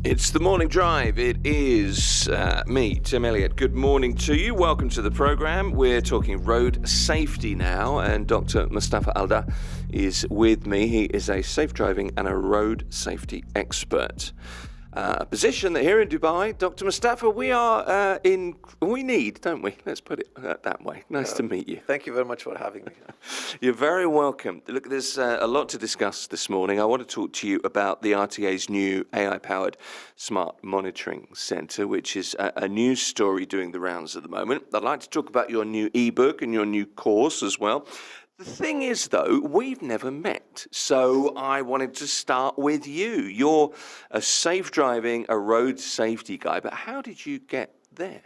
It's the morning drive. It is me, Tim Elliott. Good morning to you. Welcome to the program. We're talking road safety now, and Dr. Mustafa Aldah is with me. He is a safe driving and a road safety expert. A position that here in Dubai, Dr. Mustafa, we need, don't we? Let's put it that way. Nice to meet you. Thank you very much for having me. You're very welcome. Look, there's a lot to discuss this morning. I want to talk to you about the RTA's new AI-powered smart monitoring centre, which is a news story doing the rounds at the moment. I'd like to talk about your new ebook and your new course as well. The thing is, though, we've never met, so I wanted to start with you. You're a safe driving, a road safety guy, but how did you get there?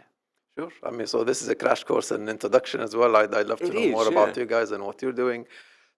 Sure. So this is a crash course and introduction as well. I'd love to know more about you guys and what you're doing.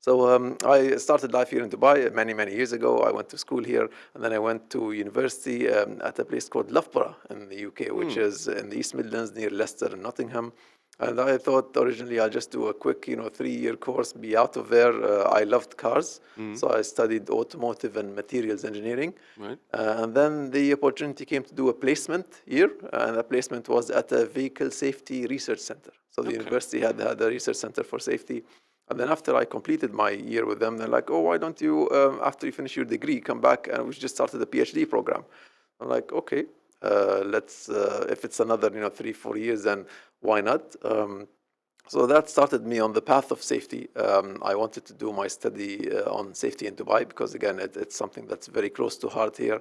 So I started life here in Dubai many, many years ago. I went to school here, and then I went to university at a place called Loughborough in the UK, which is in the East Midlands near Leicester and Nottingham. And I thought originally I'll just do a quick, 3-year course, be out of there. I loved cars, so I studied automotive and materials engineering. Right. And then the opportunity came to do a placement here, and the placement was at a vehicle safety research center. So the university had a research center for safety. And then after I completed my year with them, they're like, oh, why don't you, after you finish your degree, come back? And we just started a PhD program. I'm like, okay. If it's another 3-4 years, then why not? So that started me on the path of safety. I wanted to do my study on safety in Dubai because, again, it's something that's very close to heart here.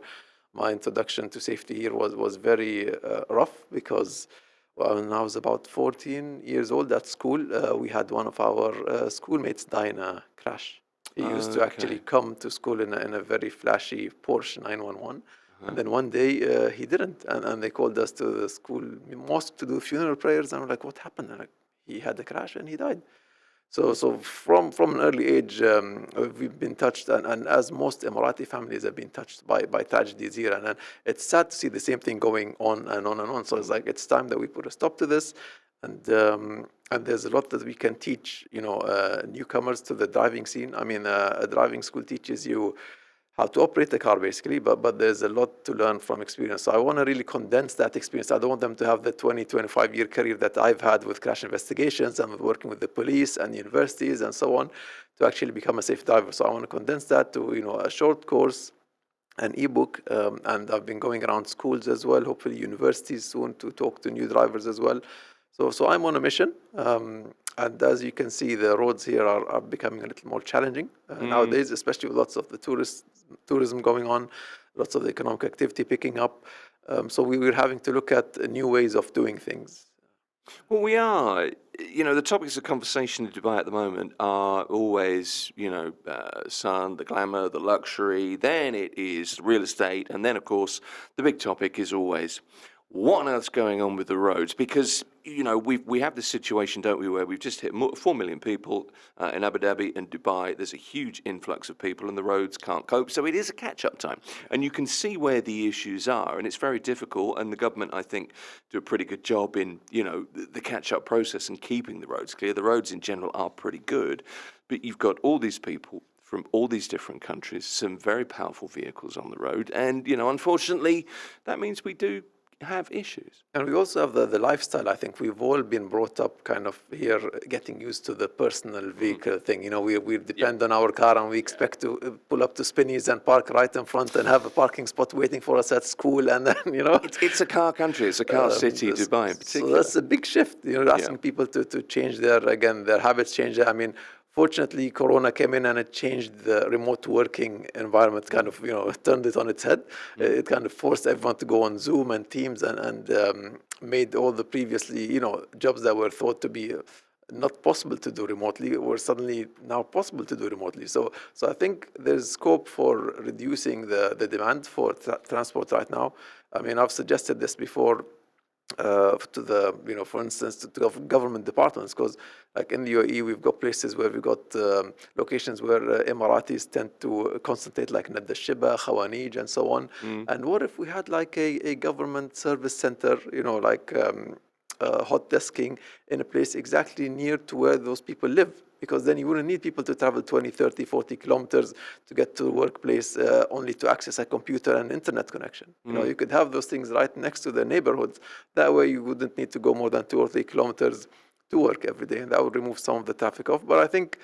My introduction to safety here was very rough because when I was about 14 years old at school, we had one of our schoolmates die in a crash. He used to actually come to school in a very flashy Porsche 911. And then one day he didn't, and they called us to the school mosque to do funeral prayers. And we're like, "What happened?" And he had a crash and he died. So from an early age, we've been touched, and as most Emirati families have been touched by tragedies here, and it's sad to see the same thing going on and on and on. So it's like it's time that we put a stop to this, and there's a lot that we can teach, newcomers to the driving scene. A driving school teaches you how to operate the car, basically, but there's a lot to learn from experience. So I want to really condense that experience. I don't want them to have the 25-year career that I've had with crash investigations and with working with the police and universities and so on to actually become a safe driver. So I want to condense that to, a short course, an ebook, and I've been going around schools as well, hopefully universities soon, to talk to new drivers as well. So I'm on a mission. And as you can see, the roads here are becoming a little more challenging nowadays, especially with lots of the tourism going on, lots of the economic activity picking up. So we were having to look at new ways of doing things. Well, we are. The topics of conversation in Dubai at the moment are always, sun, the glamour, the luxury. Then it is real estate. And then, of course, the big topic is always what on earth's going on with the roads? Because, we have this situation, don't we, where we've just hit 4 million people in Abu Dhabi and Dubai. There's a huge influx of people and the roads can't cope. So it is a catch-up time. And you can see where the issues are. And it's very difficult. And the government, I think, do a pretty good job in, the catch-up process and keeping the roads clear. The roads in general are pretty good. But you've got all these people from all these different countries, some very powerful vehicles on the road. And, unfortunately, that means we do have issues. And we also have the lifestyle. I think we've all been brought up kind of here getting used to the personal vehicle thing. We depend on our car and we expect to pull up to Spinneys and park right in front and have a parking spot waiting for us at school. And then, It's a car country. It's a car city, Dubai in particular. So that's a big shift, asking people to change their habits change. Fortunately, Corona came in and it changed the remote working environment, kind of, turned it on its head. It kind of forced everyone to go on Zoom and Teams and made all the previously, jobs that were thought to be not possible to do remotely were suddenly now possible to do remotely. So I think there's scope for reducing the demand for transport right now. I've suggested this before. To the, for instance, to government departments, because like in the UAE, we've got places where we've got locations where Emiratis tend to concentrate, like Nad al-Shiba, Khawanij, and so on. And what if we had like a government service center, hot desking in a place exactly near to where those people live? because then you wouldn't need people to travel 20, 30, 40 kilometers to get to the workplace only to access a computer and internet connection. You know, you could have those things right next to the neighborhoods. That way you wouldn't need to go more than 2 or 3 kilometers to work every day, and that would remove some of the traffic off. But I think,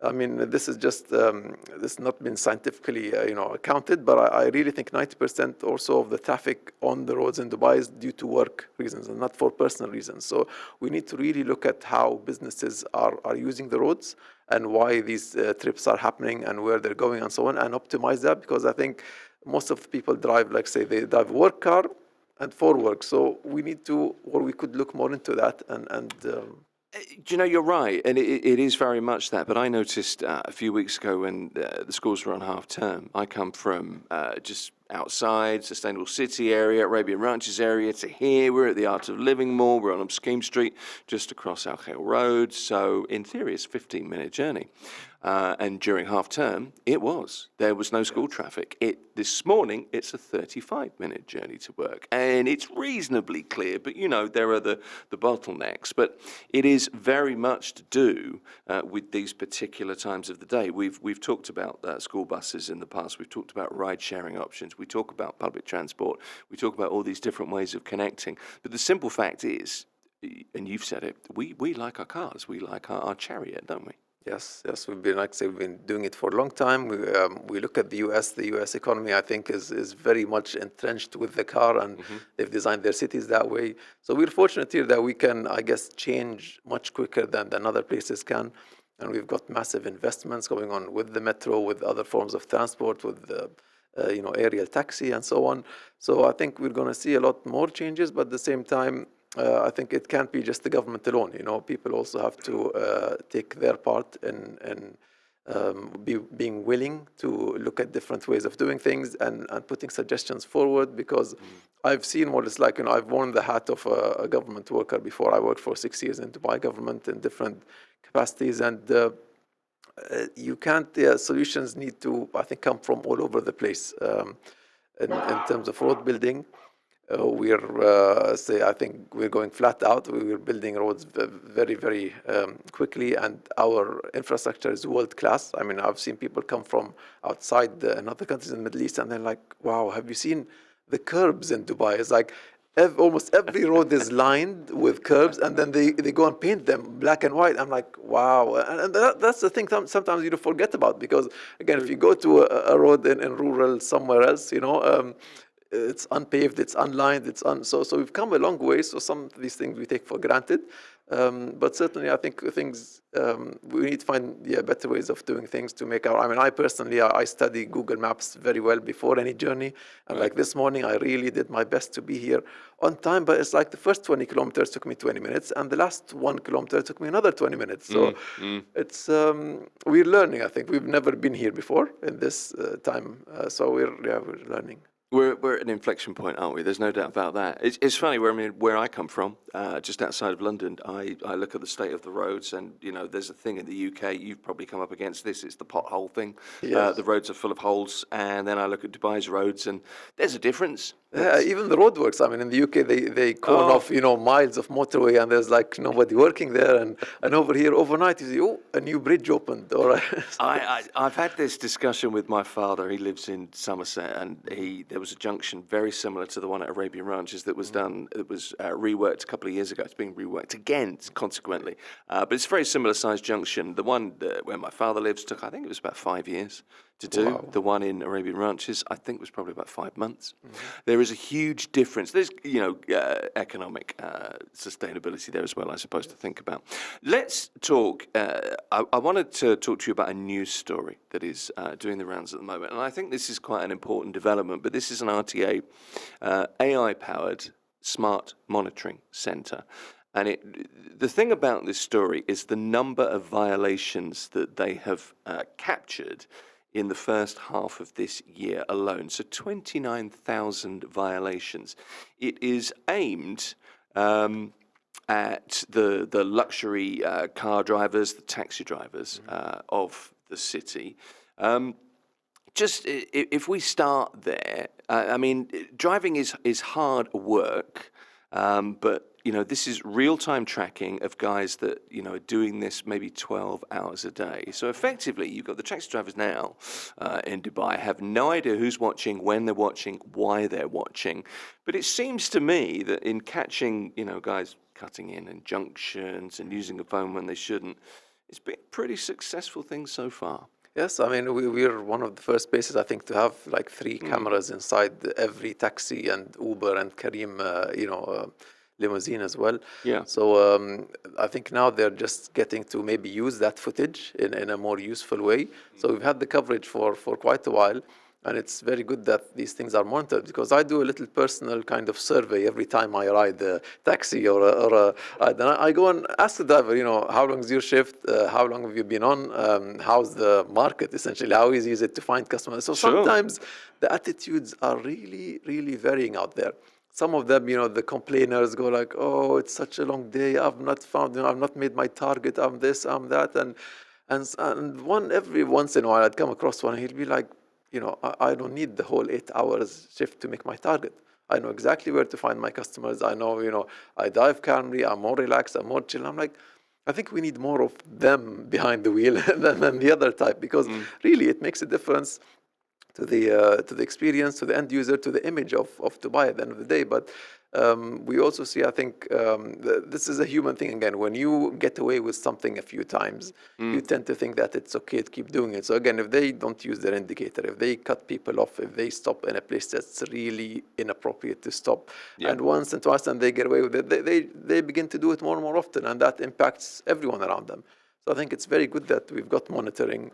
I mean, this is just, this has not been scientifically, accounted, but I really think 90% or so of the traffic on the roads in Dubai is due to work reasons and not for personal reasons. So we need to really look at how businesses are using the roads and why these trips are happening and where they're going and so on, and optimize that, because I think most of the people drive, like say, they drive a work car and for work. So we need to, or we could look more into that Do you know, you're right, and it is very much that. But I noticed a few weeks ago when the schools were on half term, I come from just outside Sustainable City area, Arabian Ranches area, to here. We're at the Art of Living Mall. We're on Scheme Street, just across Al Khail Road. So in theory, it's a 15-minute journey. And during half term, there was no school traffic. This morning, it's a 35-minute journey to work, and it's reasonably clear. But there are the bottlenecks. But it is very much to do with these particular times of the day. We've talked about school buses in the past. We've talked about ride-sharing options. We talk about public transport. We talk about all these different ways of connecting. But the simple fact is, and you've said it, we like our cars. We like our chariot, don't we? Yes, we've been doing it for a long time. We look at the U.S. The U.S. economy, I think, is very much entrenched with the car, and they've designed their cities that way. So we're fortunate here that we can, I guess, change much quicker than other places can. And we've got massive investments going on with the metro, with other forms of transport, with the aerial taxi and so on. So I think we're going to see a lot more changes, but at the same time, I think it can't be just the government alone. People also have to take their part in being willing to look at different ways of doing things and putting suggestions forward, because I've seen what it's like. I've worn the hat of a government worker before. I worked for 6 years in Dubai government in different capacities, and you can't, solutions need to, I think, come from all over the place. In terms of road building, I think we're going flat out. We're building roads very, very quickly, and our infrastructure is world class. I mean, I've seen people come from outside in other countries in the Middle East, and they're like, wow, have you seen the curbs in Dubai? It's like almost every road is lined with curbs, and then they go and paint them black and white. I'm like, wow. And that's the thing sometimes you forget about, because, again, if you go to a road in rural somewhere else, it's unpaved, it's unlined, so we've come a long way. So some of these things we take for granted, but certainly I think we need to find better ways of doing things to make I personally, I study Google Maps very well before any journey. And like this morning, I really did my best to be here on time, but it's like the first 20 kilometers took me 20 minutes, and the last 1 kilometer took me another 20 minutes. So it's we're learning. I think we've never been here before in this time, so we're learning. We're at an inflection point, aren't we? There's no doubt about that. It's funny, where I come from, just outside of London, I look at the state of the roads, and there's a thing in the UK, you've probably come up against this, it's the pothole thing. Yes. The roads are full of holes, and then I look at Dubai's roads, and there's a difference. Yeah, even the roadworks. I mean, in the UK, they cone off, miles of motorway, and there's like nobody working there. And over here, overnight, you see, a new bridge opened. Or I've had this discussion with my father. He lives in Somerset, and there was a junction very similar to the one at Arabian Ranches that was done. It was reworked a couple of years ago. It's being reworked again, consequently. But it's a very similar sized junction. The one where my father lives took, I think it was about 5 years to do. Wow. The one in Arabian Ranches, I think, was probably about 5 months. There is a huge difference. There's, economic sustainability there as well, I suppose, to think about. Let's talk. I wanted to talk to you about a news story that is doing the rounds at the moment, and I think this is quite an important development. But this is an RTA AI-powered smart monitoring centre. And the thing about this story is the number of violations that they have captured in the first half of this year alone. So 29,000 violations. It is aimed at the luxury car drivers, the taxi drivers of the city. Just if we start there, driving is hard work, but this is real-time tracking of guys that, are doing this maybe 12 hours a day. So effectively, you've got the taxi drivers now in Dubai have no idea who's watching, when they're watching, why they're watching. But it seems to me that in catching, guys cutting in junctions and using the phone when they shouldn't, it's been a pretty successful thing so far. Yes, I mean, we're one of the first places, I think, to have like 3 cameras inside every taxi and Uber and Kareem, limousine as well. Yeah. So I think now they're just getting to maybe use that footage in a more useful way. So we've had the coverage for quite a while. And it's very good that these things are monitored, because I do a little personal kind of survey every time I ride a taxi or a ride. And I go and ask the driver, how long is your shift? How long have you been on? How's the market, essentially? How easy is it to find customers? So Sure. sometimes the attitudes are really, really varying out there. Some of them, the complainers go like, oh, it's such a long day. I've not found, I've not made my target. I'm this, I'm that. And every once in a while I'd come across one, and he'll be like, I don't need the whole 8 hours shift to make my target. I know exactly where to find my customers. I know, I drive calmly. I'm more relaxed. I'm more chill. I'm like, I think we need more of them behind the wheel than the other type, because really it makes a difference to the experience, to the end user, to the image of Dubai at the end of the day. But we also see, I think, this is a human thing again. When you get away with something a few times, you tend to think that it's okay to keep doing it. So again, if they don't use their indicator, if they cut people off, if they stop in a place that's really inappropriate to stop, and once and twice and they get away with it, they begin to do it more and more often, and that impacts everyone around them. So I think it's very good that we've got monitoring.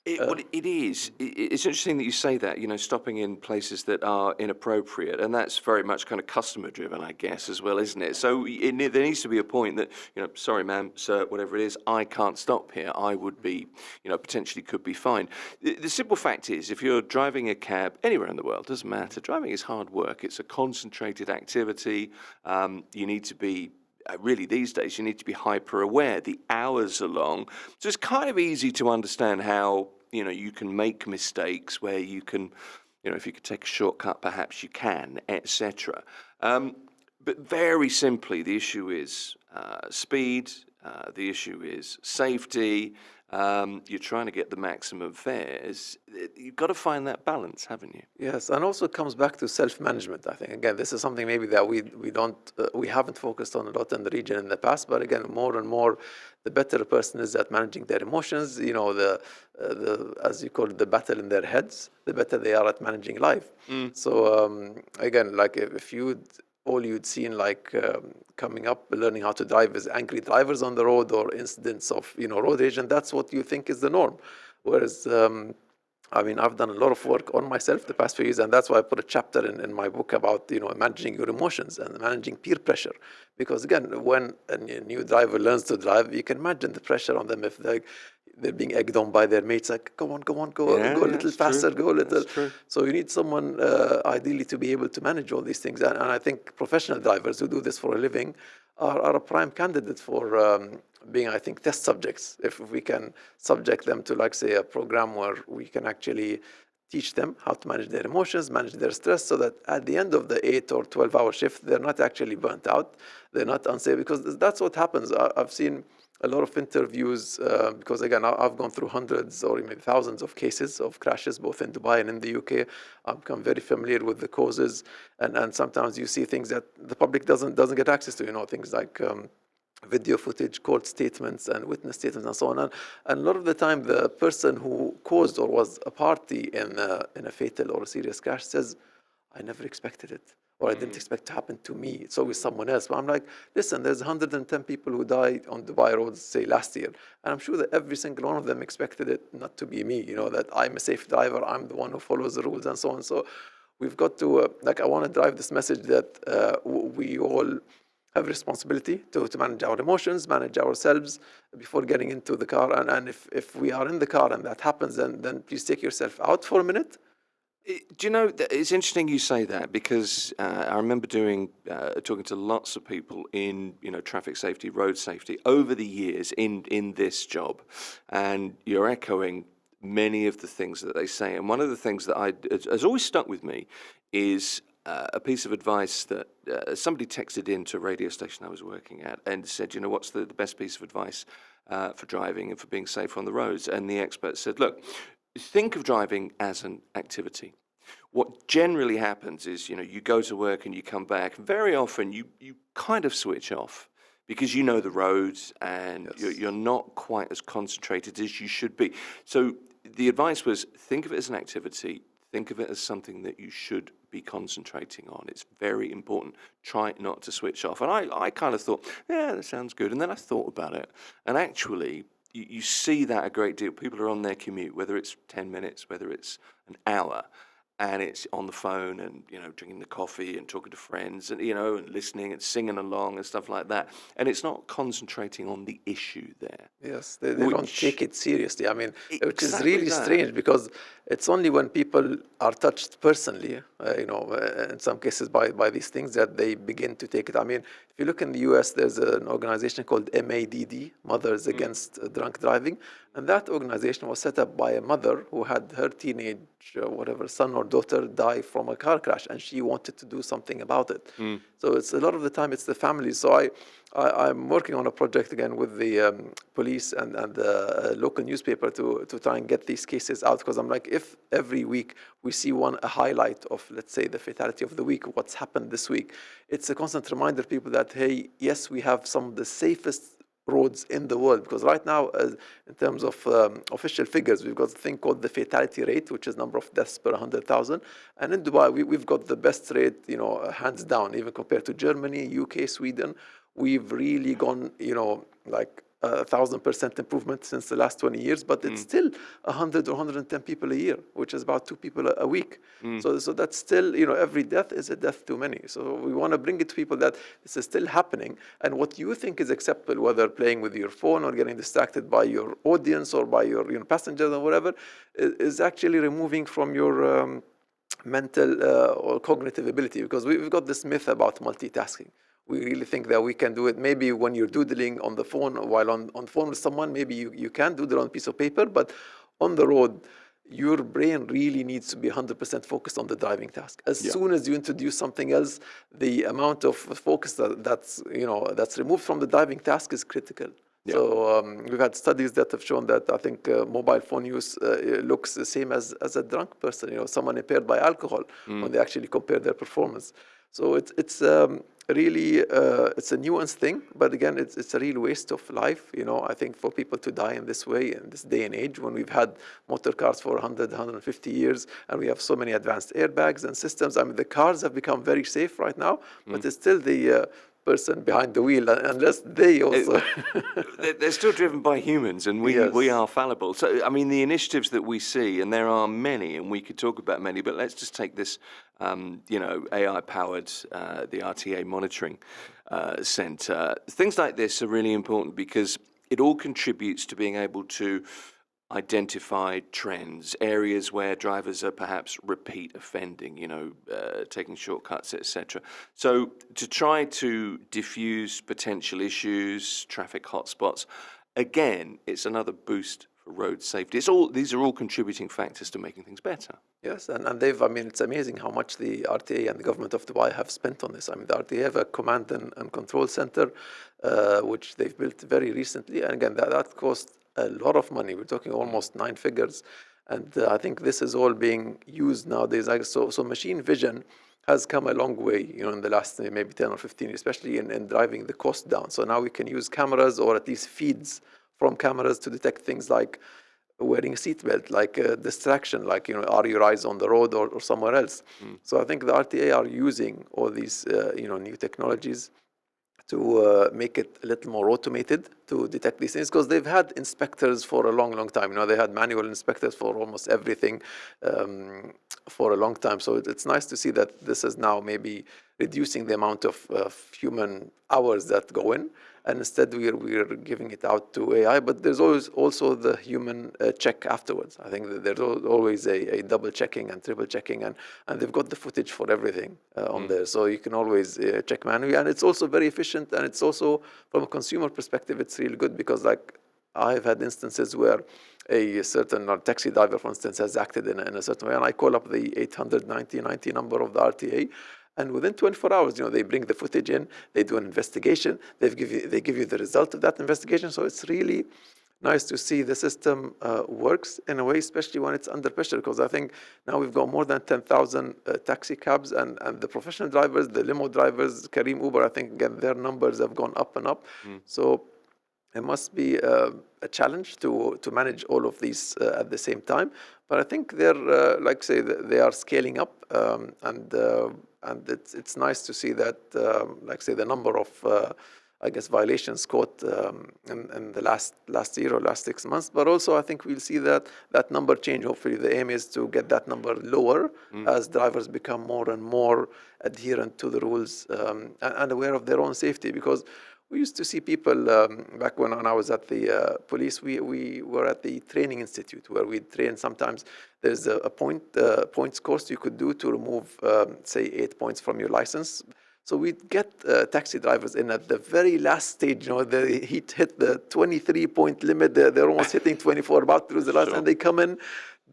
It is. It's interesting that you say that, stopping in places that are inappropriate, and that's very much kind of customer driven, I guess, as well, isn't it? So there needs to be a point that, sorry, ma'am, sir, whatever it is, I can't stop here. I would be, potentially could be fined. The simple fact is, if you're driving a cab anywhere in the world, doesn't matter. Driving is hard work. It's a concentrated activity. You need to be really these days, you need to be hyper aware. The hours are long. So it's kind of easy to understand how, you can make mistakes where you can, if you could take a shortcut, perhaps you can, etc. But very simply, the issue is speed. The issue is safety. You're trying to get the maximum fares. You've got to find that balance, haven't you? Yes, and also it comes back to self-management. I think again, this is something maybe that we haven't focused on a lot in the region in the past. But again, more and more, the better a person is at managing their emotions. The as you call it, the battle in their heads, the better they are at managing life. So again, like if you'd seen like coming up, learning how to drive is angry drivers on the road or incidents of road rage, and that's what you think is the norm. Whereas I've done a lot of work on myself the past few years, and that's why I put a chapter in my book about managing your emotions and managing peer pressure. Because again, when a new driver learns to drive, you can imagine the pressure on them if they're being egged on by their mates, like go on, go a little faster, go a little. So you need someone ideally to be able to manage all these things. And I think professional drivers who do this for a living are a prime candidate for being, I think, test subjects. If we can subject them to, like, say, a program where we can actually teach them how to manage their emotions, manage their stress, so that at the end of the 8 or 12-hour shift, they're not actually burnt out, they're not unsafe, because that's what happens. I've seen a lot of interviews, because again, I've gone through hundreds or maybe thousands of cases of crashes, both in Dubai and in the UK. I've become very familiar with the causes, and sometimes you see things that the public doesn't get access to, things like video footage, court statements, and witness statements, and so on. And a lot of the time, the person who caused or was a party in a fatal or a serious crash says, I never expected it, or I didn't expect it to happen to me. It's always someone else. But I'm like, listen, there's 110 people who died on Dubai roads, say, last year. And I'm sure that every single one of them expected it not to be me, that I'm a safe driver, I'm the one who follows the rules, and so on. So we've got to, I want to drive this message that we all have responsibility to manage our emotions, manage ourselves before getting into the car. And if we are in the car and that happens, then please take yourself out for a minute. Do you know, it's interesting you say that, because I remember talking to lots of people in, traffic safety, road safety over the years in this job, and you're echoing many of the things that they say. And one of the things that has always stuck with me is a piece of advice that somebody texted into a radio station I was working at and said, what's the best piece of advice for driving and for being safe on the roads? And the expert said, look, think of driving as an activity. What generally happens is, you go to work and you come back. Very often you kind of switch off because you know the roads and you're not quite as concentrated as you should be. So the advice was, think of it as an activity. Think of it as something that you should be concentrating on. It's very important. Try not to switch off. And I kind of thought, yeah, that sounds good. And then I thought about it. And actually, you see that a great deal. People are on their commute, whether it's 10 minutes, whether it's an hour, and it's on the phone and, drinking the coffee and talking to friends and, and listening and singing along and stuff like that. And it's not concentrating on the issue there. Yes, they don't take it seriously. I mean, which is Exactly really that. strange because it's only when people are touched personally, in some cases by these things that they begin to take it. I mean, if you look in the US, there's an organization called MADD, Mothers Against Drunk Driving. And that organization was set up by a mother who had her teenage, son or daughter die from a car crash, and she wanted to do something about it. So it's a lot of the time it's the families. So I'm working on a project again with the police and the local newspaper to try and get these cases out, because I'm like, if every week we see a highlight of, let's say, the fatality of the week, what's happened this week, it's a constant reminder to people that, hey, yes, we have some of the safest roads in the world, because right now, in terms of official figures, we've got a thing called the fatality rate, which is number of deaths per 100,000. And in Dubai, we've got the best rate, hands down, even compared to Germany, UK, Sweden. We've really gone, like 1,000% improvement since the last 20 years, but it's still 100 or 110 people a year, which is about 2 people a week. So that's still, every death is a death too many. So we want to bring it to people that this is still happening, and what you think is acceptable, whether playing with your phone or getting distracted by your audience or by your passengers or whatever, is actually removing from your mental or cognitive ability, because we've got this myth about multitasking. We really think that we can do it. Maybe when you're doodling on the phone, while on the phone with someone, maybe you can doodle on a piece of paper, but on the road, your brain really needs to be 100% focused on the driving task. As soon as you introduce something else, the amount of focus that's removed from the driving task is critical. Yeah. So we've had studies that have shown that I think mobile phone use looks the same as a drunk person, someone impaired by alcohol, when they actually compare their performance. So it's really it's a nuanced thing, but again, it's a real waste of life. I think for people to die in this way in this day and age, when we've had motor cars for 150 years, and we have so many advanced airbags and systems. I mean, the cars have become very safe right now, but it's still the person behind the wheel, unless they also they're still driven by humans, and we are fallible. So I mean, the initiatives that we see, and there are many, and we could talk about many, but let's just take this AI powered the RTA monitoring center. Things like this are really important because it all contributes to being able to identify trends, areas where drivers are perhaps repeat offending, taking shortcuts, etc. So to try to diffuse potential issues, traffic hotspots, again, it's another boost for road safety. These are all contributing factors to making things better. Yes, and it's amazing how much the RTA and the government of Dubai have spent on this. I mean, the RTA have a command and control center, which they've built very recently. And again, that cost a lot of money. We're talking almost 9 figures. And I think this is all being used nowadays. So machine vision has come a long way, in the last maybe 10 or 15, especially in driving the cost down. So now we can use cameras, or at least feeds from cameras, to detect things like wearing a seatbelt, like a distraction, like, are your eyes on the road or somewhere else? So I think the RTA are using all these, new technologies to make it a little more automated to detect these things, because they've had inspectors for a long, long time. They had manual inspectors for almost everything for a long time. So it's nice to see that this is now maybe reducing the amount of human hours that go in, and instead we're giving it out to AI. But there's always also the human check afterwards. I think that there's always a double checking and triple checking, and they've got the footage for everything on there, so you can always check manually. And it's also very efficient, and it's also, from a consumer perspective, it's really good, because like I've had instances where a certain taxi driver, for instance, has acted in a certain way, and I call up the 800-9090 number of the RTA, and within 24 hours, they bring the footage in, they do an investigation, they give you the result of that investigation. So it's really nice to see the system works in a way, especially when it's under pressure, because I think now we've got more than 10,000 taxi cabs, and the professional drivers, the limo drivers, Kareem, Uber, I think, again, their numbers have gone up and up. So it must be a challenge to manage all of these at the same time. But I think they're, they are scaling up, and it's nice to see that, the number of violations caught in the last year or last 6 months. But also, I think we'll see that number change. Hopefully, the aim is to get that number lower as drivers become more and more adherent to the rules and aware of their own safety. Because we used to see people back when I was at the police. We were at the training institute where we train. Sometimes there's a points course you could do to remove, say, 8 points from your license. So we'd get taxi drivers in at the very last stage. They hit the 23-point limit. They're almost hitting 24, about to lose the license, and they come in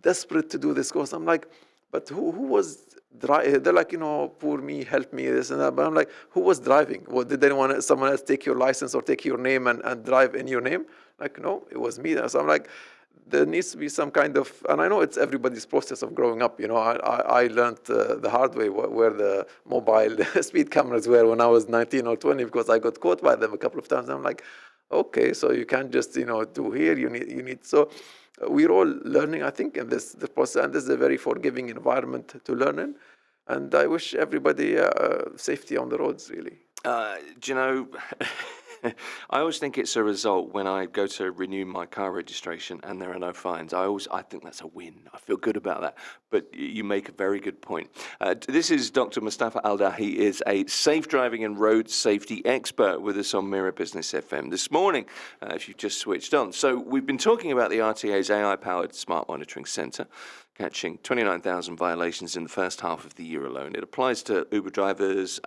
desperate to do this course. I'm like, but who was driving? They're like, poor me, help me, this and that. But I'm like, who was driving? Well, did they want someone else take your license or take your name and drive in your name? Like, no, it was me. So I'm like, there needs to be some kind of, and I know it's everybody's process of growing up. I learned the hard way where the mobile speed cameras were when I was 19 or 20, because I got caught by them a couple of times. I'm like, okay, so you can't just, do here. You need. So we're all learning, I think, in the process, and this is a very forgiving environment to learn in. And I wish everybody safety on the roads, really. Do you know, I always think it's a result when I go to renew my car registration and there are no fines. I think that's a win. I feel good about that. But you make a very good point. This is Dr. Mustafa Aldah. He is a safe driving and road safety expert with us on Mira Business FM this morning, if you've just switched on. So we've been talking about the RTA's AI-powered smart monitoring centre, catching 29,000 violations in the first half of the year alone. It applies to Uber drivers,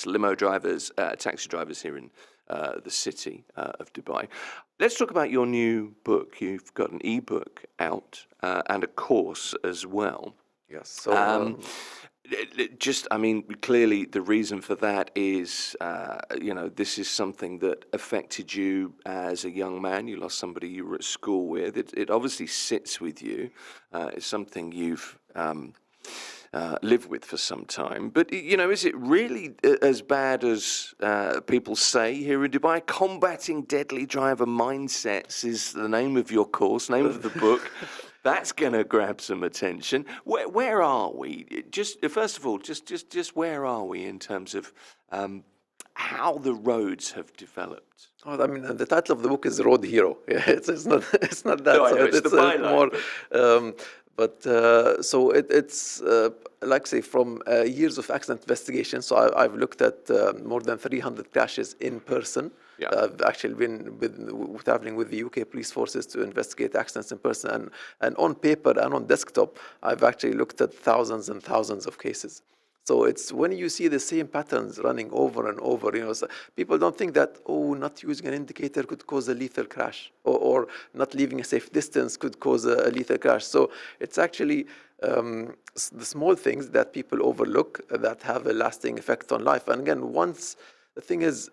limo drivers, taxi drivers here in the city of Dubai. Let's talk about your new book. You've got an ebook out and a course as well. Yes. So, clearly the reason for that is, this is something that affected you as a young man. You lost somebody you were at school with. It obviously sits with you. It's something you've lived with for some time. But, is it really as bad as people say here in Dubai? Combating Deadly Driver Mindsets is the name of your course, name of the book. That's going to grab some attention. Where are we? First of all, just where are we in terms of how the roads have developed? Oh, the title of the book is Road Hero. Yeah, it's not that. No, I know, it's the byline, more. From years of accident investigation. So I've looked at more than 300 crashes in person. Yeah. I've actually been traveling with the UK police forces to investigate accidents in person, and on paper and on desktop, I've actually looked at thousands and thousands of cases. So it's when you see the same patterns running over and over, so people don't think that, not using an indicator could cause a lethal crash, or not leaving a safe distance could cause a lethal crash. So it's actually the small things that people overlook that have a lasting effect on life. And again, the thing is,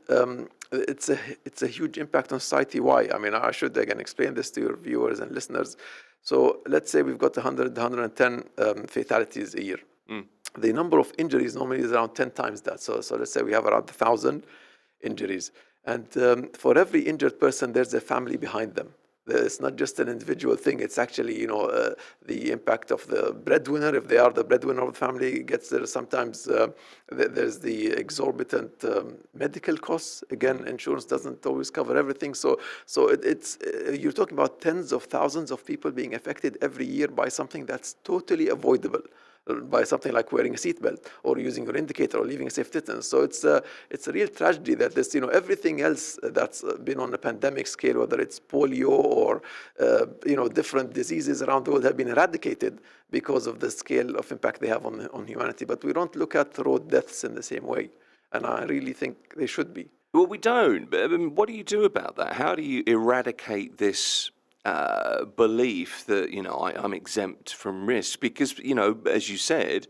it's a huge impact on society. Why? I should again explain this to your viewers and listeners. So let's say we've got 110 fatalities a year. The number of injuries normally is around 10 times that. So let's say we have around 1,000 injuries. And for every injured person, there's a family behind them. It's not just an individual thing. It's actually, the impact of the breadwinner. If they are the breadwinner of the family, gets there. Sometimes there's the exorbitant medical costs. Again, insurance doesn't always cover everything. So it's you're talking about tens of thousands of people being affected every year by something that's totally avoidable, by something like wearing a seatbelt or using your indicator or leaving a safe distance. So it's a real tragedy that this, everything else that's been on a pandemic scale, whether it's polio or, different diseases around the world, have been eradicated because of the scale of impact they have on humanity. But we don't look at road deaths in the same way. And I really think they should be. Well, we don't. But I mean, what do you do about that? How do you eradicate this belief that, I'm exempt from risk? Because, as you said,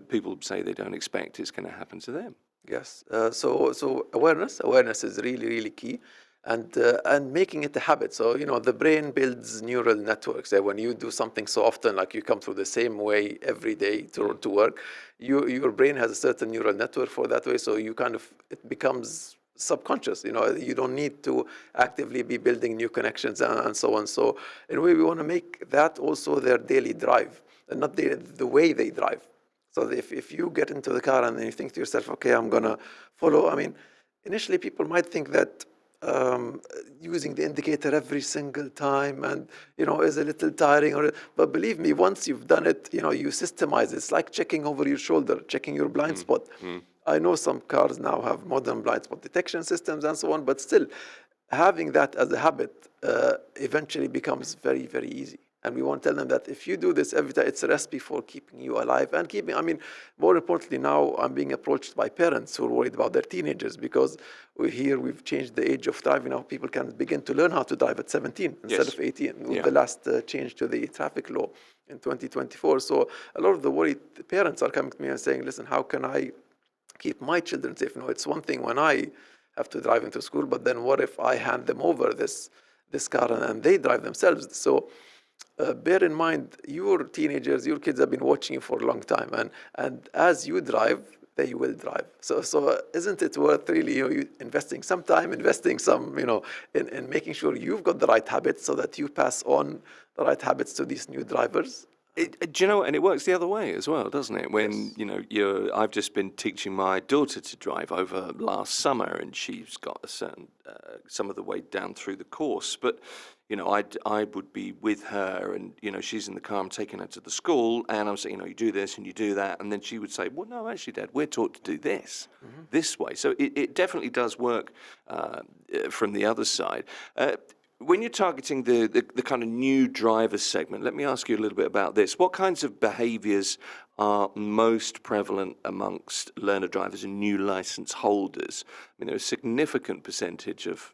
people say they don't expect it's going to happen to them. Yes. So awareness is really, really key, and making it a habit. So the brain builds neural networks. That when you do something so often, like you come through the same way every day to work, your brain has a certain neural network for that way. So it becomes subconscious. You don't need to actively be building new connections and so on. So in a way, we want to make that also their daily drive, and not the way they drive. So if you get into the car and then you think to yourself, okay, I'm gonna follow. I mean, initially people might think that using the indicator every single time and is a little tiring. But believe me, once you've done it, you systemize it. It's like checking over your shoulder, checking your blind spot. I know some cars now have modern blind spot detection systems and so on, but still, having that as a habit eventually becomes very, very easy. And we want to tell them that if you do this every time, it's a recipe for keeping you alive and more importantly, now I'm being approached by parents who are worried about their teenagers, because we've changed the age of driving. Now people can begin to learn how to drive at 17 instead of 18 with the last change to the traffic law in 2024. So a lot of the worried parents are coming to me and saying, listen, how can I keep my children safe? It's one thing when I have to drive into school, but then what if I hand them over this car and they drive themselves? So bear in mind, your teenagers, your kids have been watching you for a long time, and as you drive, they will drive. So isn't it worth really you investing some time, investing some in making sure you've got the right habits so that you pass on the right habits to these new drivers? Do you know, and it works the other way as well, doesn't it? When, I've just been teaching my daughter to drive over last summer, and she's got a certain, some of the way down through the course. But, I would be with her and, she's in the car, I'm taking her to the school, and I'm saying, you do this and you do that. And then she would say, well, no, actually, Dad, we're taught to do this way. So it definitely does work from the other side. When you're targeting the kind of new driver segment, let me ask you a little bit about this. What kinds of behaviours are most prevalent amongst learner drivers and new license holders? I mean, there's a significant percentage of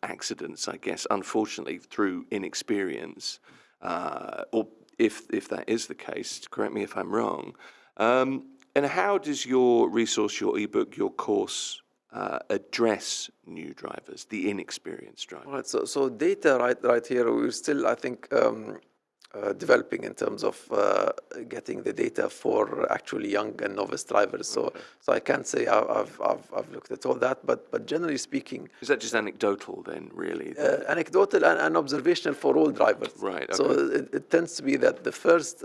accidents, I guess, unfortunately, through inexperience. Or if that is the case, correct me if I'm wrong. And how does your resource, your ebook, your course address new drivers, the inexperienced drivers? All right, so data right here, we're still, I think, developing in terms of getting the data for actually young and novice drivers. So I can't say I've looked at all that, but generally speaking, is that just anecdotal then, really? Anecdotal and observational for all drivers. Right. Okay. So it tends to be that the first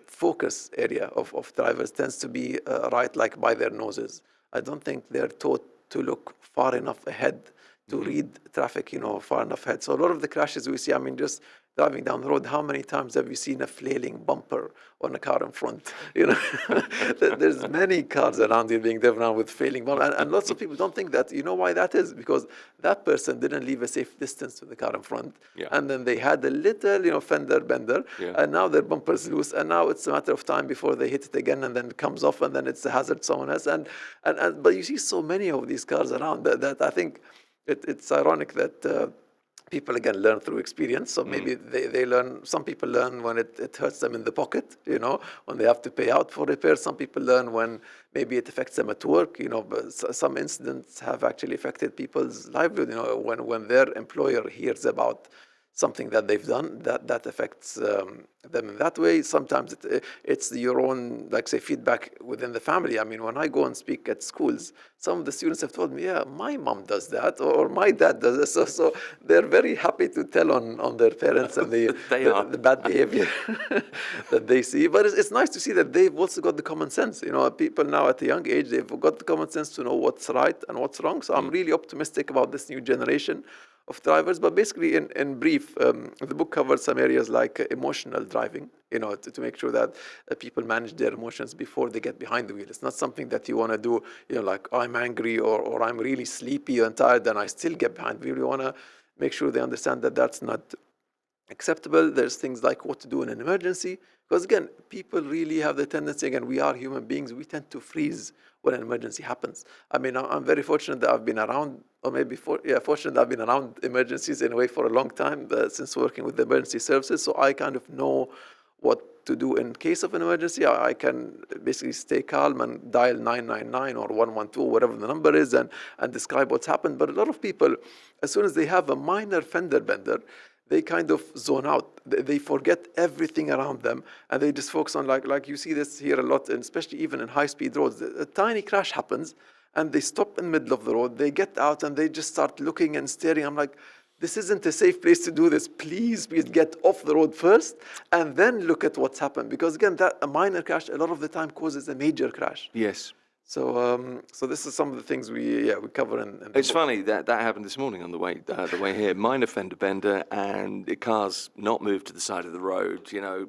focus area of drivers tends to be right, like by their noses. I don't think they're taught to look far enough ahead to read traffic, far enough ahead. So a lot of the crashes we see, just driving down the road, how many times have you seen a flailing bumper on a car in front? There's many cars around here being driven around with flailing bumpers, and lots of people don't think that. You know why that is? Because that person didn't leave a safe distance to the car in front, and then they had a little, fender bender, and now their bumper's loose, and now it's a matter of time before they hit it again, and then it comes off, and then it's a hazard to someone else. But you see so many of these cars around that I think it's ironic that people again learn through experience. So maybe they learn. Some people learn when it hurts them in the pocket, when they have to pay out for repairs. Some people learn when maybe it affects them at work. But some incidents have actually affected people's livelihood. When their employer hears about something that they've done that affects them in that way. Sometimes it's your own, like say, feedback within the family. When I go and speak at schools, some of the students have told me, yeah, my mom does that, or my dad does this. So they're very happy to tell on their parents and the bad behavior that they see. But it's nice to see that they've also got the common sense. People now at a young age, they've got the common sense to know what's right and what's wrong. So I'm really optimistic about this new generation of drivers. But basically, in brief, the book covers some areas like emotional driving, to make sure that people manage their emotions before they get behind the wheel. It's not something that you want to do, like, oh, I'm angry or I'm really sleepy and tired and I still get behind the wheel. You want to make sure they understand that that's not acceptable. There's things like what to do in an emergency. Because again, people really have the tendency, again, we are human beings, we tend to freeze when an emergency happens. I mean, I'm very fortunate that I've been around, or maybe, fortunate that I've been around emergencies in a way for a long time since working with the emergency services. So I kind of know what to do in case of an emergency. I can basically stay calm and dial 999 or 112, whatever the number is, and describe what's happened. But a lot of people, as soon as they have a minor fender bender, they kind of zone out. They forget everything around them, and they just focus on, like you see this here a lot, and especially even in high-speed roads. A tiny crash happens, and they stop in the middle of the road. They get out, and they just start looking and staring. I'm like, this isn't a safe place to do this. Please get off the road first, and then look at what's happened. Because again, that a minor crash a lot of the time causes a major crash. Yes. So this is some of the things we cover in the It's book. funny that happened this morning on the way here. Minor fender bender, and the car's not moved to the side of the road. You know,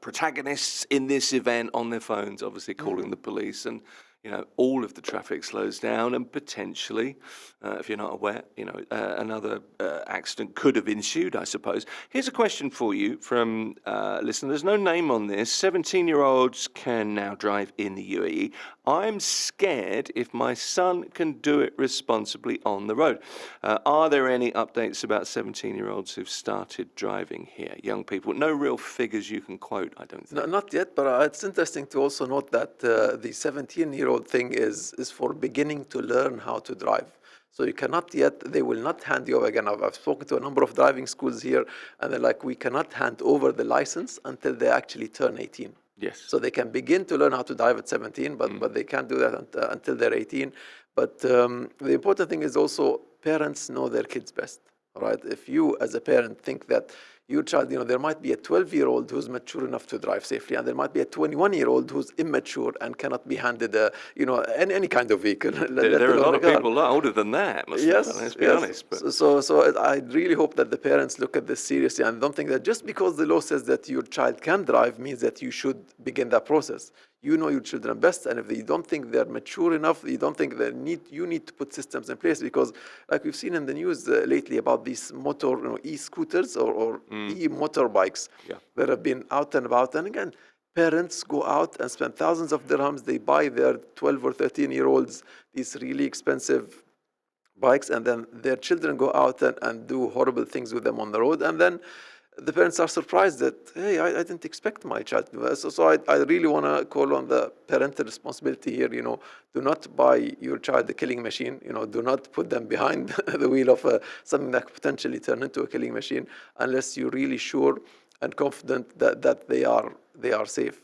protagonists in this event on their phones, obviously calling the police, and you know, all of the traffic slows down, and potentially, if you're not aware, you know, another accident could have ensued, I suppose. Here's a question for you from a listener. There's no name on this. 17-year-olds can now drive in the UAE. I'm scared if my son can do it responsibly on the road. Are there any updates about 17-year-olds who've started driving here? Young people, no real figures you can quote, I don't think. No, not yet, but it's interesting to also note that the 17-year-old thing is for beginning to learn how to drive. So you cannot yet, they will not hand you over. Again, I've spoken to a number of driving schools here, and they're like, we cannot hand over the license until they actually turn 18. Yes. So they can begin to learn how to drive at 17, but they can't do that until they're 18. But the important thing is also parents know their kids best. All right. If you, as a parent, think that your child, you know, there might be a 12-year-old who's mature enough to drive safely, and there might be a 21-year-old who's immature and cannot be handed a, you know, any kind of vehicle. There are a lot of people a lot older than that, Mustafa, Yes, let's be yes. honest. But So I really hope that the parents look at this seriously and don't think that just because the law says that your child can drive means that you should begin that process. You know your children best, and if you don't think they're mature enough, you don't think you need to put systems in place, because like we've seen in the news lately about these e-scooters or e-motorbikes that have been out and about. And again, parents go out and spend thousands of dirhams. They buy their 12 or 13-year-olds these really expensive bikes, and then their children go out and do horrible things with them on the road. And then the parents are surprised that, hey, I didn't expect my child to do that. So I really want to call on the parental responsibility here. You know, do not buy your child a killing machine. You know, do not put them behind the wheel of something that could potentially turn into a killing machine unless you're really sure and confident that they are safe.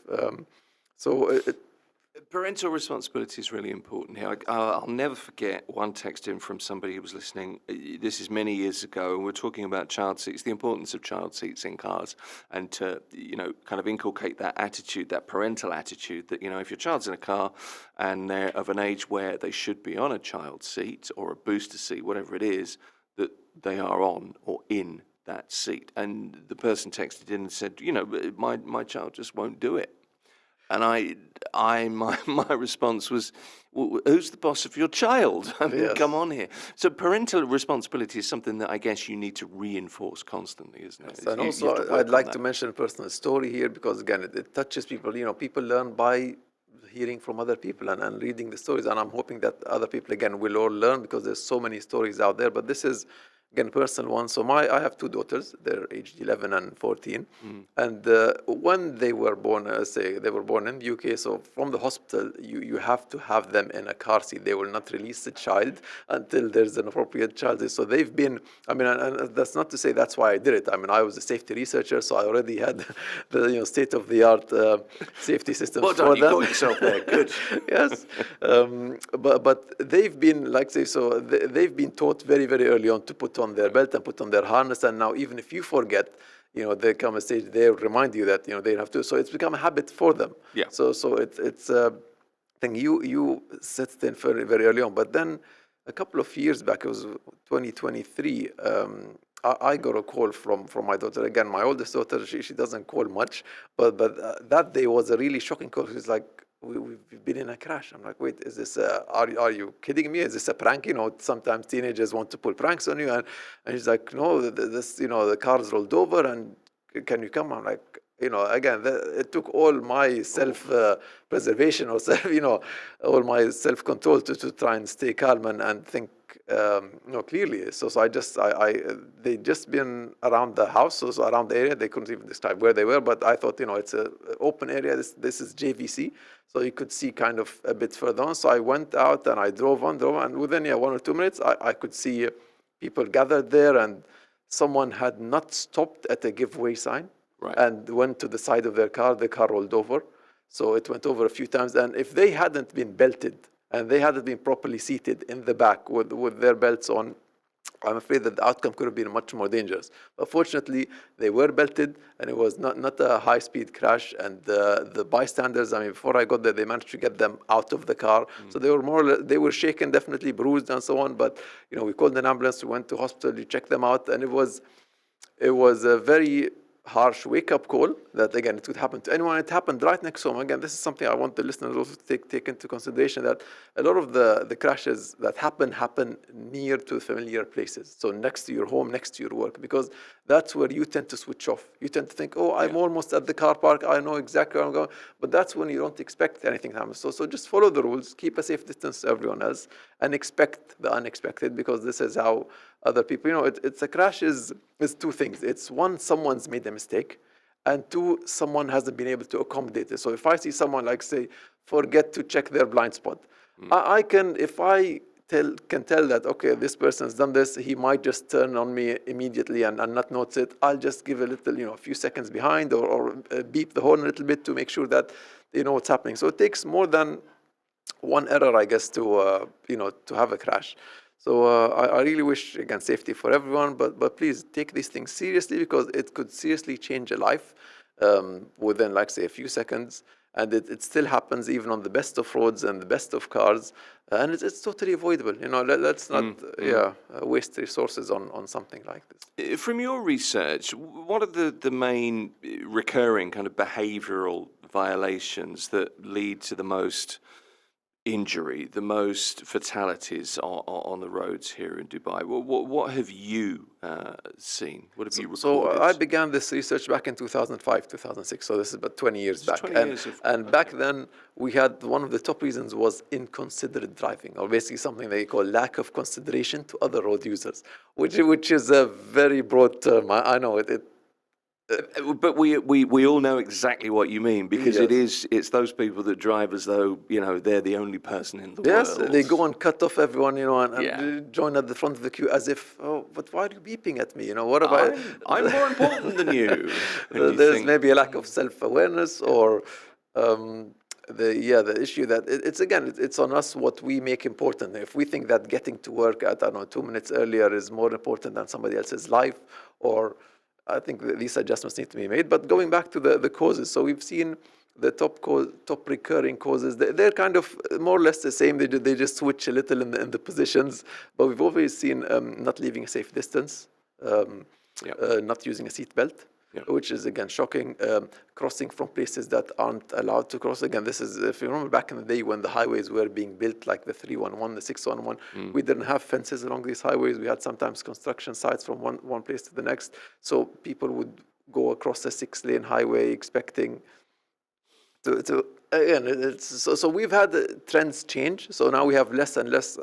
parental responsibility is really important here. I'll never forget one text in from somebody who was listening. This is many years ago, and we're talking about child seats, the importance of child seats in cars, and to, you know, kind of inculcate that attitude, that parental attitude that, you know, if your child's in a car and they're of an age where they should be on a child seat or a booster seat, whatever it is, that they are on or in that seat. And the person texted in and said, you know, my child just won't do it. And my response was, well, who's the boss of your child? I mean, Yes. come on here. So parental responsibility is something that I guess you need to reinforce constantly, isn't it? And You also, have to work I'd on like that. to mention a personal story here, because again, it touches people. You know, people learn by hearing from other people and reading the stories. And I'm hoping that other people, again, will all learn, because there's so many stories out there. But this is, again, personal one. So I have two daughters. They're aged 11 and 14. And when they were born, say they were born in the UK, so from the hospital, you have to have them in a car seat. They will not release the child until there's an appropriate child seat. So they've been, I mean, and that's not to say that's why I did it. I mean, I was a safety researcher, so I already had the state-of-the-art safety systems Well for done, you them. got yourself there, good. Yes, but they've been, like say, so they've been taught very, very early on to put on their belt and put on their harness, and now even if you forget, you know, there come a stage they remind you that, you know, they have to. So it's become a habit for them. Yeah. So it's I think you set it in very, very early on, but then a couple of years back, it was 2023. I got a call from my daughter. Again, my oldest daughter, she doesn't call much, but that day was a really shocking call. She's like, we've been in a crash. I'm like, wait, is this, are you kidding me? Is this a prank? Sometimes teenagers want to pull pranks on you. And he's like, no, this, the car's rolled over and can you come? I'm like, again, it took all my self-preservation or all my self-control to try and stay calm and think, clearly. So they just been around the house, so around the area. They couldn't even describe where they were, but I thought, it's a open area. This is JVC, so you could see kind of a bit further on. So I went out and I drove on, and within 1 or 2 minutes, I could see people gathered there, and someone had not stopped at a giveaway sign. Right. And went to the side of their car. The car rolled over. So it went over a few times. And if they hadn't been belted and they hadn't been properly seated in the back with their belts on, I'm afraid that the outcome could have been much more dangerous. But fortunately, they were belted, and it was not a high-speed crash. And the bystanders, before I got there, they managed to get them out of the car. So they were shaken, definitely bruised and so on. But we called an ambulance, we went to hospital, we checked them out, and it was a very harsh wake-up call that, again, it could happen to anyone. It happened right next home. Again, this is something I want the listeners also to take into consideration, that a lot of the crashes that happen near to familiar places. So next to your home, next to your work, because that's where you tend to switch off. You tend to think, I'm almost at the car park. I know exactly where I'm going. But that's when you don't expect anything to happen. So just follow the rules, keep a safe distance to everyone else, and expect the unexpected, because this is how other people, it's a crash is two things. It's one, someone's made a mistake, and two, someone hasn't been able to accommodate it. So if I see someone, like, say, forget to check their blind spot, I can, if I can tell that, okay, this person's done this, he might just turn on me immediately and not notice it. I'll just give a little, a few seconds behind, or beep the horn a little bit to make sure that they know what's happening. So it takes more than one error, I guess, to have a crash. So I really wish, again, safety for everyone, but please take these things seriously, because it could seriously change a life within, like, say, a few seconds. And it still happens even on the best of roads and the best of cars. And it's totally avoidable. Let's not waste resources on something like this. From your research, what are the main recurring kind of behavioral violations that lead to the most injury, the most fatalities on the roads here in Dubai? What have you seen? What have you recorded? So I began this research back in 2005, 2006. So this is about 20 years back. 20 years and back then, we had one of the top reasons was inconsiderate driving, or basically something they call lack of consideration to other road users, which is a very broad term. I know it. But we all know exactly what you mean, because Yes. it's those people that drive as though they're the only person in the Yes, world. they go and cut off everyone, and join at the front of the queue as if, but why are you beeping at me? What about? I'm more important than you. There's maybe a lack of self-awareness, or the issue that it's on us what we make important. If we think that getting to work at 2 minutes earlier is more important than somebody else's life, or I think these adjustments need to be made. But going back to the causes, so we've seen the top recurring causes. They're kind of more or less the same. They just switch a little in the positions. But we've always seen not leaving a safe distance, not using a seatbelt, which is, again, shocking. Crossing from places that aren't allowed to cross. Again, this is, if you remember back in the day when the highways were being built, like the 311, the 611, we didn't have fences along these highways. We had sometimes construction sites from one place to the next. So people would go across a 6-lane highway expecting to again, so we've had trends change. So now we have less and less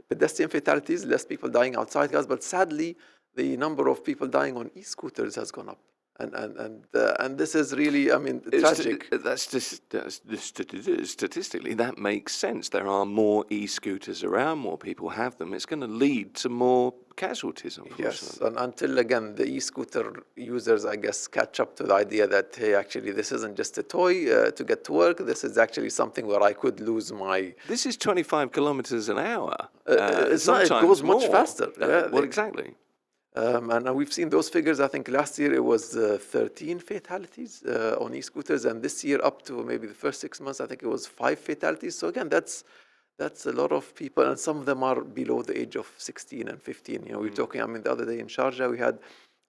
pedestrian fatalities, less people dying outside cars, but sadly, the number of people dying on e-scooters has gone up, and this is really, tragic. Statistically, that makes sense. There are more e-scooters around, more people have them. It's going to lead to more casualties, unfortunately. Yes, and until, again, the e-scooter users, I guess, catch up to the idea that, hey, actually, this isn't just a toy to get to work. This is actually something where I could lose my... This is 25 kilometers an hour. It's not, it goes much faster. Well, exactly. And we've seen those figures. I think last year it was 13 fatalities on e-scooters, and this year up to maybe the first 6 months, I think it was 5 fatalities. So again, that's a lot of people, and some of them are below the age of 16 and 15. We're talking, the other day in Sharjah, we had,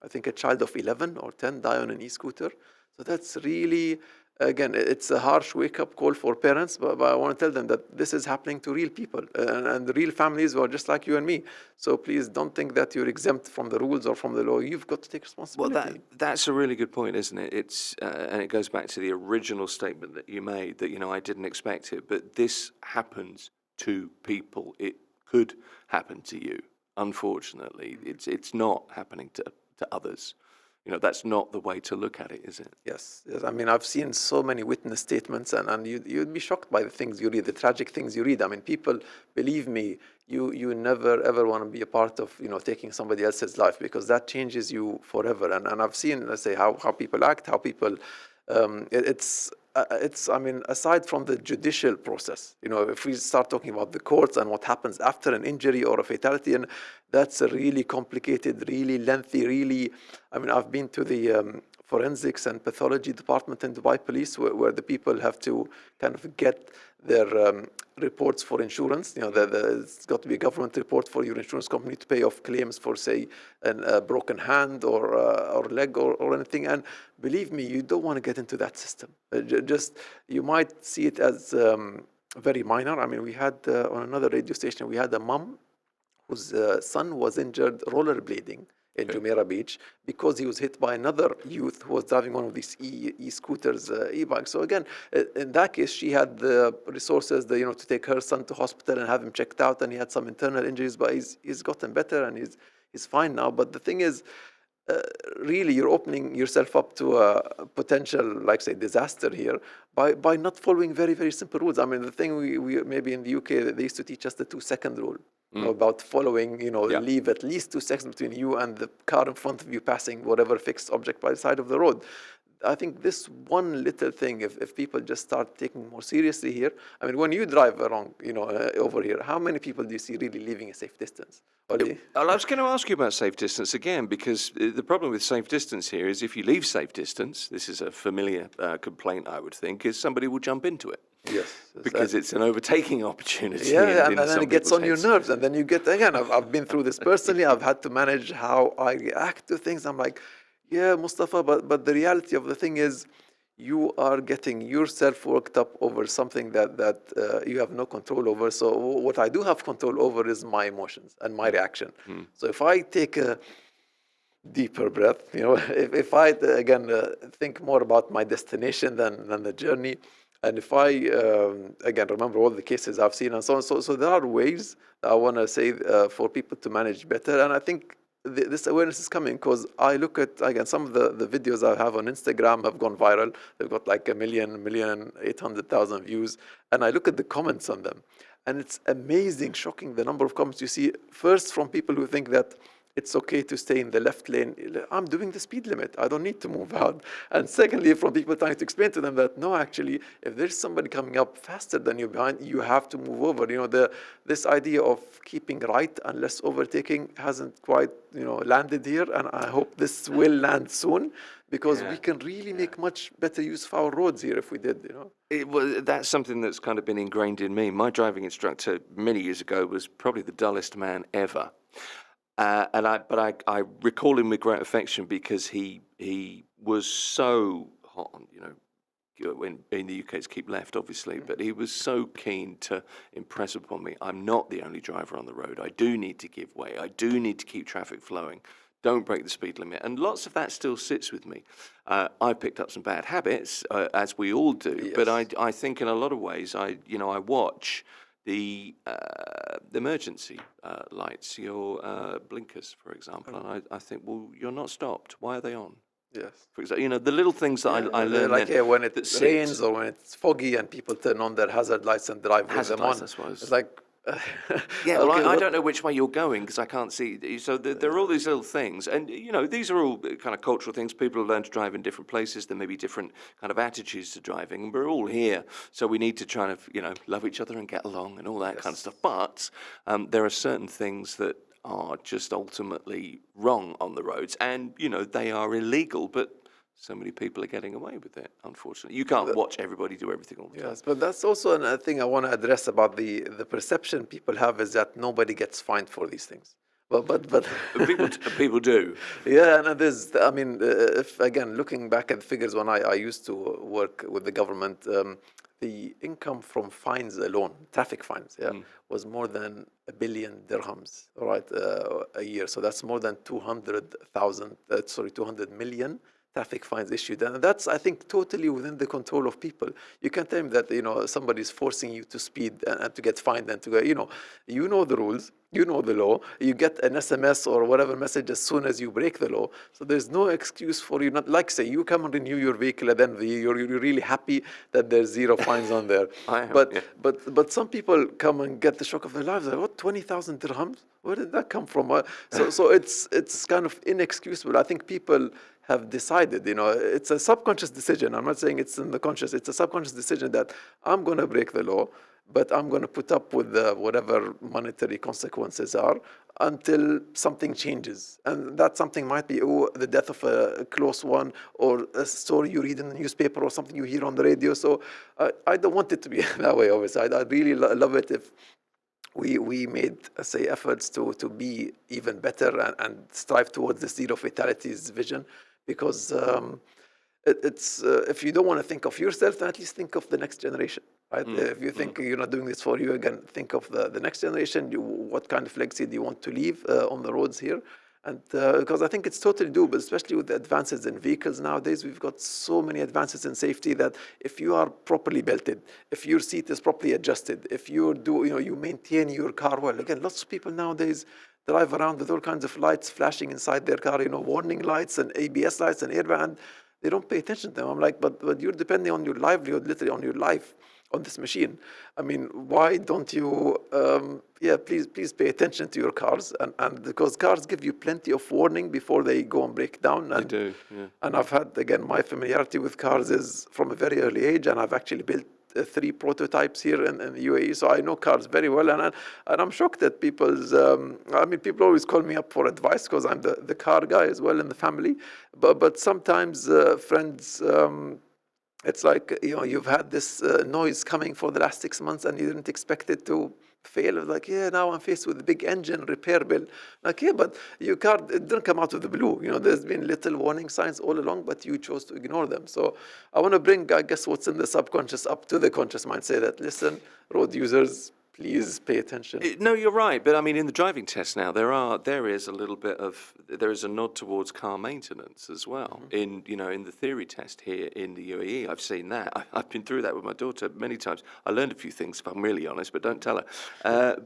I think, a child of 11 or 10 die on an e-scooter. So that's really again, it's a harsh wake-up call for parents, but I want to tell them that this is happening to real people and the real families who are just like you and me. So please don't think that you're exempt from the rules or from the law. You've got to take Well, responsibility. that's a really good point, isn't it? It's and it goes back to the original statement that you made that I didn't expect it, but this happens to people. It could happen to you. Unfortunately, it's not happening to others. That's not the way to look at it, is it? Yes, yes. I mean, I've seen so many witness statements, and you'd be shocked by the things you read, the tragic things you read. I mean, people, believe me, you never ever want to be a part of taking somebody else's life, because that changes you forever. And I've seen, let's say, how people act, how people. It's I mean, aside from the judicial process, if we start talking about the courts and what happens after an injury or a fatality, and that's a really complicated, really lengthy, really. I mean, I've been to the forensics and pathology department in Dubai Police, where the people have to kind of get their reports for insurance. It's got to be a government report for your insurance company to pay off claims for, say, a broken hand or leg or anything. And believe me, you don't want to get into that system. Just you might see it as very minor. I mean, we had on another radio station, we had a mom whose son was injured rollerblading in Jumeirah Beach because he was hit by another youth who was driving one of these e-scooters, e-bikes. So again, in that case, she had the resources, to take her son to hospital and have him checked out, and he had some internal injuries, but he's gotten better and he's fine now. But the thing is, really, you're opening yourself up to a potential, like say, disaster here by not following very, very simple rules. I mean, the thing we maybe in the UK, they used to teach us the 2-second rule. About following, leave at least 2 seconds between you and the car in front of you passing whatever fixed object by the side of the road. I think this one little thing, if people just start taking more seriously here. I mean, when you drive along, over here, how many people do you see really leaving a safe distance? Well, I was going to ask you about safe distance again, because the problem with safe distance here is if you leave safe distance, this is a familiar complaint, I would think, is somebody will jump into it. Yes. Because it's an overtaking opportunity. Yeah, and then it gets on your nerves. And then you get, again, I've been through this personally. I've had to manage how I react to things. I'm like, yeah, Mustafa, but the reality of the thing is you are getting yourself worked up over something that you have no control over. So what I do have control over is my emotions and my reaction. So if I take a deeper breath, if I, again, think more about my destination than the journey, and if I, again, remember all the cases I've seen and so on. So there are ways that I want to say for people to manage better. And I think this awareness is coming because I look at, again, some of the videos I have on Instagram have gone viral. They've got like 1,800,000 views. And I look at the comments on them. And it's amazing, shocking, the number of comments you see. First, from people who think that it's okay to stay in the left lane. I'm doing the speed limit. I don't need to move out. And secondly, from people trying to explain to them that, no, actually, if there's somebody coming up faster than you behind, you have to move over. This idea of keeping right and less overtaking hasn't quite, landed here. And I hope this will land soon, because we can really make much better use of our roads here if we did, That's something that's kind of been ingrained in me. My driving instructor many years ago was probably the dullest man ever. But I recall him with great affection because he was so hot on, when in the UK it's keep left, obviously, but he was so keen to impress upon me, I'm not the only driver on the road. I do need to give way. I do need to keep traffic flowing. Don't break the speed limit. And lots of that still sits with me. I picked up some bad habits, as we all do, Yes. but I think in a lot of ways, I watch the emergency lights, your blinkers, for example, and I think, well, you're not stopped. Why are they on? Yes. For example, the little things that I learned. Like when it rains or when it's foggy and people turn on their hazard lights and drive with them on. That's what I was. It's like, yeah, well, I don't know which way you're going because I can't see. So there are all these little things, and these are all kind of cultural things. People learn to drive in different places. There may be different kind of attitudes to driving, and we're all here, so we need to try to love each other and get along and all that kind of stuff. But there are certain things that are just ultimately wrong on the roads, and they are illegal, but so many people are getting away with it, unfortunately. You can't watch everybody do everything all the time. Yes, but that's also another thing I want to address about the perception people have is that nobody gets fined for these things. But People do. yeah, and there's, I mean, if again, looking back at the figures when I used to work with the government, the income from fines alone, traffic fines, yeah, was more than 1 billion dirhams, all right, a year. So that's more than 200 million traffic fines issued. And that's, I think, totally within the control of people. You can't tell me that, somebody's forcing you to speed and to get fined and to go, you know the rules, you know the law, you get an SMS or whatever message as soon as you break the law. So there's no excuse for you not, like say, you come and renew your vehicle and then you're really happy that there's zero fines on there. I am, But yeah. but some people come and get the shock of their lives. Like, what, 20,000 dirhams? Where did that come from? So it's kind of inexcusable. I think people have decided, it's a subconscious decision. I'm not saying it's in the conscious. It's a subconscious decision that I'm going to break the law, but I'm going to put up with whatever monetary consequences are until something changes. And that something might be the death of a close one, or a story you read in the newspaper, or something you hear on the radio. So I don't want it to be that way, obviously. I'd really love it if we made, say, efforts to be even better and strive towards the zero fatalities vision, because it's if you don't want to think of yourself, then at least think of the next generation, right? If you think you're not doing this for you, again, think of the next generation. What kind of legacy do you want to leave on the roads here? And because I think it's totally doable, especially with the advances in vehicles nowadays. We've got so many advances in safety that if you are properly belted, if your seat is properly adjusted, if you maintain your car well. Again, lots of people nowadays drive around with all kinds of lights flashing inside their car, warning lights and ABS lights and airbag, and they don't pay attention to them. I'm like, but you're depending on your livelihood, literally on your life, on this machine. I mean, why don't you, please pay attention to your cars, and because cars give you plenty of warning before they go and break down. They do, yeah. And I've had, again, my familiarity with cars is from a very early age, and I've actually built 3 prototypes here in the UAE, so I know cars very well, and I'm shocked that people always call me up for advice because I'm the car guy as well in the family, but sometimes friends, it's like, you've had this noise coming for the last 6 months and you didn't expect it to fail. Like, yeah, now I'm faced with a big engine repair bill. Like, yeah, but your car, it didn't come out of the blue. There's been little warning signs all along, but you chose to ignore them. So I want to bring, I guess, what's in the subconscious up to the conscious mind. Say that, listen, road users, please pay attention. No, you're right. But I mean, in the driving test now, there is a nod towards car maintenance as well. In the theory test here in the UAE, I've seen that. I've been through that with my daughter many times. I learned a few things, if I'm really honest, but don't tell her.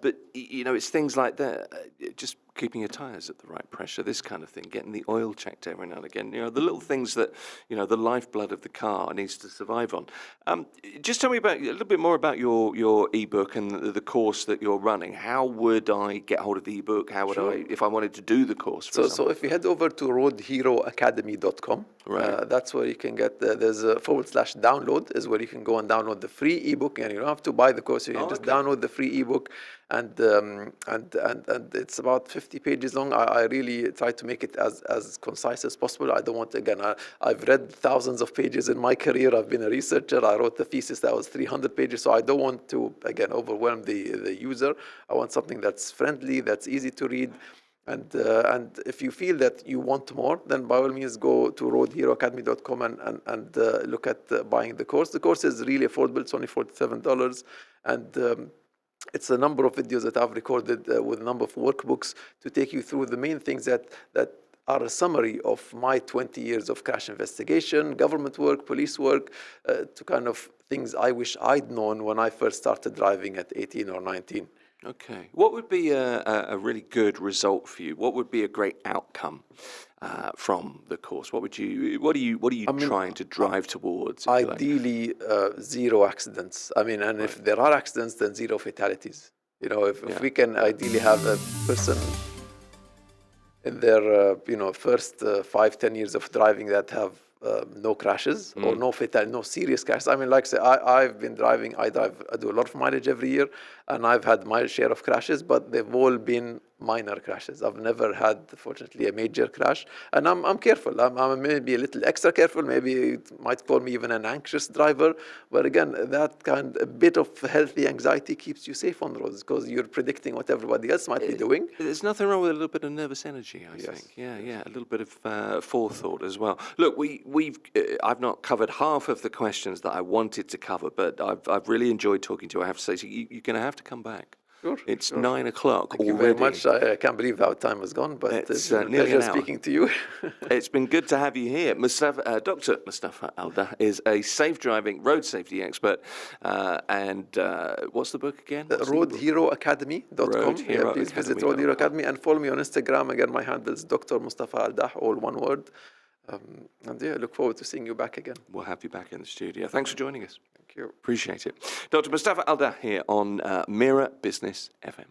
But it's things like that. Just keeping your tires at the right pressure, this kind of thing, getting the oil checked every now and again. The little things that the lifeblood of the car needs to survive on. Just tell me a little bit more about your ebook and the course that you're running. How would I get hold of the ebook? How would I, if I wanted to do the course? So if you head over to roadheroacademy.com, Right. that's where you can get there's a /download is where you can go and download the free ebook, and you don't have to buy the course. You can just download the free ebook, and it's about 50 pages long. I really try to make it as concise as possible. I don't want, again, I've read thousands of pages in my career. I've been a researcher. I wrote the thesis that was 300 pages. So I don't want to, again, overwhelm the user. I want something that's friendly, that's easy to read. And if you feel that you want more, then by all means go to roadheroacademy.com and look at buying the course. The course is really affordable. It's only $47. And it's a number of videos that I've recorded with a number of workbooks to take you through the main things that are a summary of my 20 years of crash investigation, government work, police work, to kind of things I wish I'd known when I first started driving at 18 or 19. Okay. What would be a really good result for you? What would be a great outcome from the course? What are you trying to drive towards? Ideally, zero accidents. And if there are accidents, then zero fatalities. If we can ideally have a person in their first 5-10 years of driving that have no crashes or no serious crashes. Like I say, I've been driving. I do a lot of mileage every year, and I've had my share of crashes, but they've all been minor crashes. I've never had, fortunately, a major crash, and I'm careful. I'm maybe a little extra careful. Maybe it might call me even an anxious driver. But again, a bit of healthy anxiety keeps you safe on the roads because you're predicting what everybody else might be doing. There's nothing wrong with a little bit of nervous energy, I think. Yeah, a little bit of forethought as well. Look, I've not covered half of the questions that I wanted to cover, but I've really enjoyed talking to you. I have to say, so you're going to have to come back. Sure. It's 9 o'clock Thank already. you very much. I can't believe how time has gone, but it's been a nearly pleasure an hour. speaking to you. It's been good to have you here. Dr. Mustafa Aldah is a safe driving road safety expert. And what's the book again? RoadHeroAcademy.com. RoadHeroAcademy.com. Please visit Road Hero Academy and follow me on Instagram. Again, my handle is Dr. Mustafa Aldah, all one word. And yeah, I look forward to seeing you back again. We'll have you back in the studio. Thanks for joining us. Thank you. Appreciate it. Dr. Mustafa Aldah here on Mira Business FM.